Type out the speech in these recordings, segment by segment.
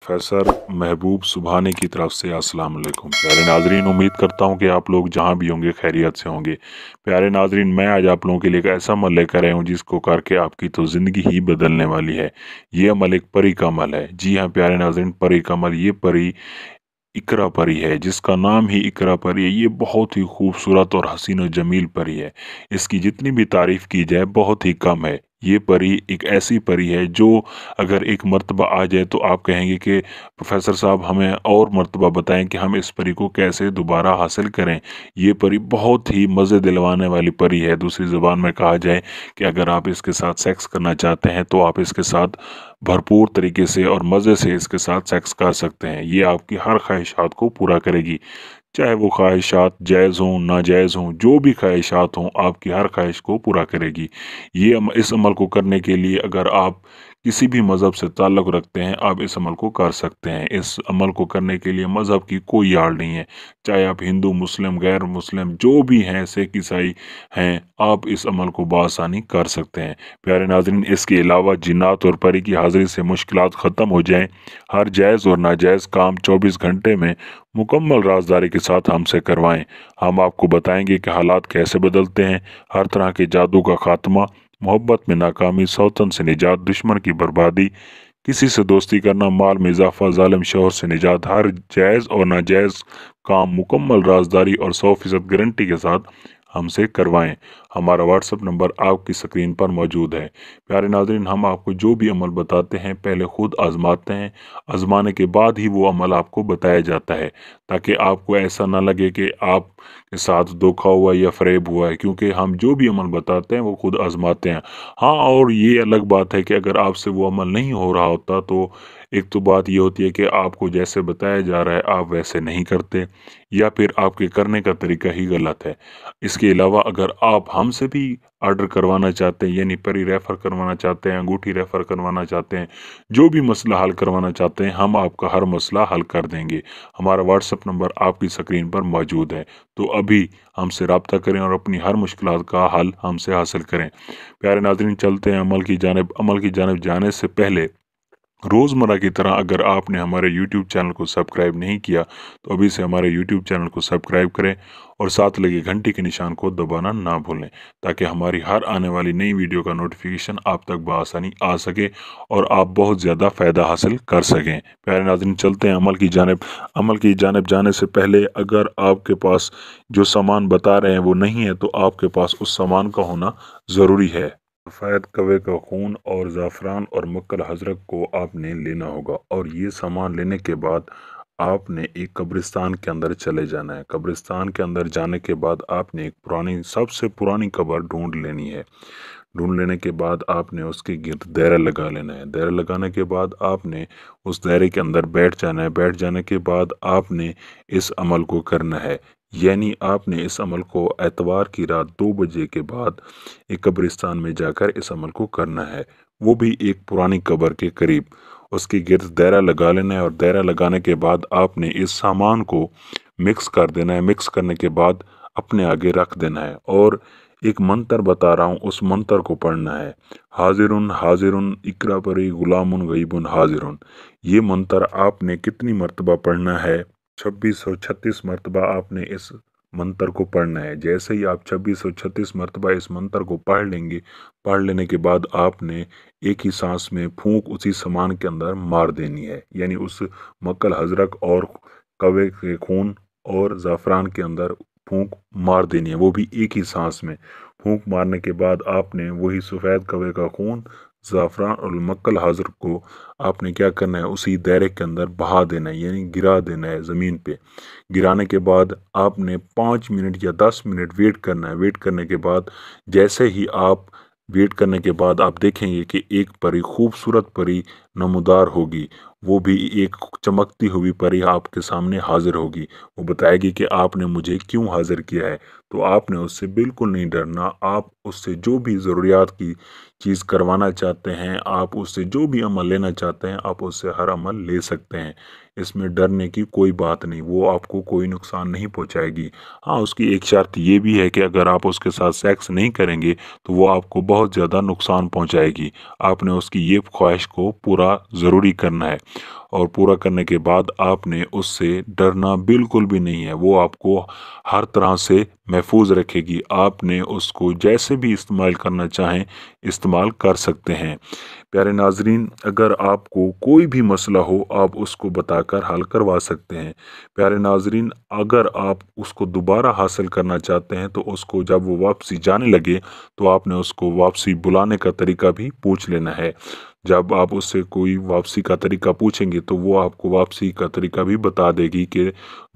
Professor महबूब सुबहानी की तरफ से अस्सलाम वालेकुम। प्यारे नाजरीन, उम्मीद करता हूँ कि आप लोग जहाँ भी होंगे खैरियत से होंगे। प्यारे नाजरीन, मैं आज आप लोगों के लिए एक ऐसा अमल लेकर आया हूँ जिसको करके आपकी तो ज़िंदगी ही बदलने वाली है। ये अमल एक परी का अमल है। जी हाँ प्यारे नाजरीन, परी का अमल। ये परी इकरा परी है, जिसका नाम ही इकरा परी है। ये बहुत ही खूबसूरत और हसीन और जमील परी है। इसकी जितनी भी तारीफ़ की जाए बहुत ही कम है। ये परी एक ऐसी परी है जो अगर एक मर्तबा आ जाए तो आप कहेंगे कि प्रोफेसर साहब हमें और मर्तबा बताएं कि हम इस परी को कैसे दोबारा हासिल करें। ये परी बहुत ही मज़े दिलवाने वाली परी है। दूसरी ज़ुबान में कहा जाए कि अगर आप इसके साथ सेक्स करना चाहते हैं तो आप इसके साथ भरपूर तरीके से और मज़े से इसके साथ सेक्स कर सकते हैं। ये आपकी हर ख्वाहिशात को पूरा करेगी, चाहे वो ख्वाहिशात जायज़ हों नाजायज़ हों, जो भी ख्वाहिशात हों आपकी हर ख्वाहिश को पूरा करेगी। इस अमल को करने के लिए अगर आप किसी भी मज़हब से ताल्लुक़ रखते हैं आप इस अमल को कर सकते हैं। इस अमल को करने के लिए मज़हब की कोई आड़ नहीं है। चाहे आप हिंदू मुस्लिम गैर मुस्लिम जो भी हैं, सिख ईसाई हैं, आप इस अमल को बआसानी कर सकते हैं। प्यारे नाज़रीन, इसके अलावा जिन्नात और परी की हाज़िरी से मुश्किलात ख़त्म हो जाएं। हर जायज़ और नाजायज़ काम 24 घंटे में मुकम्मल राजदारी के साथ हमसे करवाएं। हम आपको बताएंगे कि हालात कैसे बदलते हैं। हर तरह के जादू का खात्मा, मोहब्बत में नाकामी, सौतन से निजात, दुश्मन की बर्बादी, किसी से दोस्ती करना, माल में इजाफा, जालिम शौहर से निजात, हर जायज़ और नाजायज़ काम मुकम्मल राजदारी और 100% गारंटी के साथ हमसे करवाएं। हमारा व्हाट्सअप नंबर आपकी स्क्रीन पर मौजूद है। प्यारे नाज़रीन, हम आपको जो भी अमल बताते हैं पहले ख़ुद आजमाते हैं। आजमाने के बाद ही वो अमल आपको बताया जाता है, ताकि आपको ऐसा ना लगे कि आप के साथ धोखा हुआ या फ़रेब हुआ है, क्योंकि हम जो भी अमल बताते हैं वो खुद आजमाते हैं। हाँ, और ये अलग बात है कि अगर आपसे वो अमल नहीं हो रहा होता तो एक तो बात ये होती है कि आपको जैसे बताया जा रहा है आप वैसे नहीं करते, या फिर आपके करने का तरीका ही गलत है। इसके अलावा अगर आप हमसे भी ऑर्डर करवाना चाहते हैं, यानी परी रेफ़र करवाना चाहते हैं, अंगूठी रेफ़र करवाना चाहते हैं, जो भी मसला हल करवाना चाहते हैं, हम आपका हर मसला हल कर देंगे। हमारा व्हाट्सअप नंबर आपकी स्क्रीन पर मौजूद है। तो अभी हमसे रब्ता करें और अपनी हर मुश्किलात का हल हमसे हासिल करें। प्यारे नाज़रीन, चलते हैं अमल की जानिब जाने से पहले रोज़मर्रा की तरह अगर आपने हमारे YouTube चैनल को सब्सक्राइब नहीं किया तो अभी से हमारे YouTube चैनल को सब्सक्राइब करें और साथ लगे घंटी के निशान को दबाना ना भूलें, ताकि हमारी हर आने वाली नई वीडियो का नोटिफिकेशन आप तक बआसानी आ सके और आप बहुत ज़्यादा फ़ायदा हासिल कर सकें। प्यारे नाज़रीन, चलते हैं अमल की जानिब जाने से पहले अगर आपके पास जो सामान बता रहे हैं वो नहीं है तो आपके पास उस सामान का होना ज़रूरी है। सफ़ेद कौवे का खून और ज़ाफ़रान और मुक्कल हज़रक को आपने लेना होगा, और ये सामान लेने के बाद आपने एक कब्रिस्तान के अंदर चले जाना है। कब्रिस्तान के अंदर जाने के बाद आपने एक सबसे पुरानी कब्र ढूंढ लेनी है। ढूंढ लेने के बाद आपने उसके गिर्द दायरा लगा लेना है। दायरा लगाने के बाद आपने उस दायरे के अंदर बैठ जाना है। बैठ जाने के बाद आपने इस अमल को करना है, यानी आपने इस अमल को एतवार की रात 2 बजे के बाद एक कब्रिस्तान में जाकर इस अमल को करना है, वो भी एक पुरानी कब्र के करीब। उसके गिर्द दायरा लगा लेना है और दायरा लगाने के बाद आपने इस सामान को मिक्स कर देना है। मिक्स करने के बाद अपने आगे रख देना है और एक मंत्र बता रहा हूँ, उस मंत्र को पढ़ना है। हाजिरुन हाजिरुन इकरा परी गुलामुन गईबुन हाजिरुन। ये मंत्र आपने कितनी मरतबा पढ़ना है? 2636 मरतबा आपने इस मंत्र को पढ़ना है। जैसे ही आप 2636 मरतबा इस मंत्र को पढ़ लेंगे, पढ़ लेने के बाद आपने एक ही सांस में फूंक उसी सामान के अंदर मार देनी है, यानी उस मक्कल हजरक और कौवे के खून और ज़ाफ़रान के अंदर फूंक मार देनी है, वो भी एक ही सांस में। फूंक मारने के बाद आपने वही सफ़ेद कौवे का खून, ज़ाफ़रान और मक्कल हज़र को आपने क्या करना है, उसी दायरे के अंदर बहा देना है, यानी गिरा देना है ज़मीन पे। गिराने के बाद आपने 5 मिनट या 10 मिनट वेट करना है। वेट करने के बाद जैसे ही आप वेट करने के बाद आप देखेंगे कि एक परी, खूबसूरत परी नमूदार होगी, वो भी एक चमकती हुई परी आपके सामने हाजिर होगी। वो बताएगी कि आपने मुझे क्यों हाजिर किया है। तो आपने उससे बिल्कुल नहीं डरना। आप उससे जो भी ज़रूरियात की चीज़ करवाना चाहते हैं, आप उससे जो भी अमल लेना चाहते हैं, आप उससे हर अमल ले सकते हैं। इसमें डरने की कोई बात नहीं, वो आपको कोई नुकसान नहीं पहुंचाएगी। हाँ, उसकी एक शर्त ये भी है कि अगर आप उसके साथ सेक्स नहीं करेंगे तो वो आपको बहुत ज़्यादा नुकसान पहुंचाएगी। आपने उसकी ये ख्वाहिश को पूरा ज़रूरी करना है। और पूरा करने के बाद आपने उससे डरना बिल्कुल भी नहीं है। वो आपको हर तरह से महफूज रखेगी। आपने उसको जैसे भी इस्तेमाल करना चाहें इस्तेमाल कर सकते हैं। प्यारे नाजरीन, अगर आपको कोई भी मसला हो आप उसको बताकर हल करवा सकते हैं। प्यारे नाजरीन, अगर आप उसको दोबारा हासिल करना चाहते हैं तो उसको जब वो वापसी जाने लगे तो आपने उसको वापसी बुलाने का तरीका भी पूछ लेना है। जब आप उससे कोई वापसी का तरीका पूछेंगे तो वो आपको वापसी का तरीका भी बता देगी कि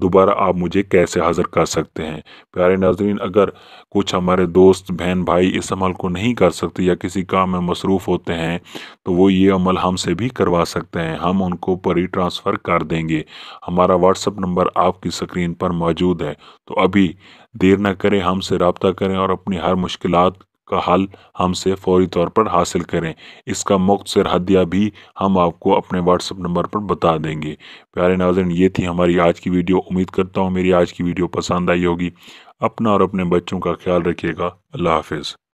दोबारा आप मुझे कैसे हाज़िर कर सकते हैं। प्यारे नाजरीन, अगर कुछ हमारे दोस्त बहन भाई इस अमल को नहीं कर सकते या किसी काम में मसरूफ़ होते हैं तो वो ये अमल हमसे भी करवा सकते हैं। हम उनको पर ट्रांसफ़र कर देंगे। हमारा व्हाट्सअप नंबर आपकी स्क्रीन पर मौजूद है। तो अभी देर न करें, हमसे रब्ता करें और अपनी हर मुश्किलात का हल हमसे फौरी तौर पर हासिल करें। इसका मुख्तसर हदिया भी हम आपको अपने व्हाट्सएप नंबर पर बता देंगे। प्यारे नाज़रीन, ये थी हमारी आज की वीडियो। उम्मीद करता हूँ मेरी आज की वीडियो पसंद आई होगी। अपना और अपने बच्चों का ख्याल रखिएगा। अल्लाह हाफिज़।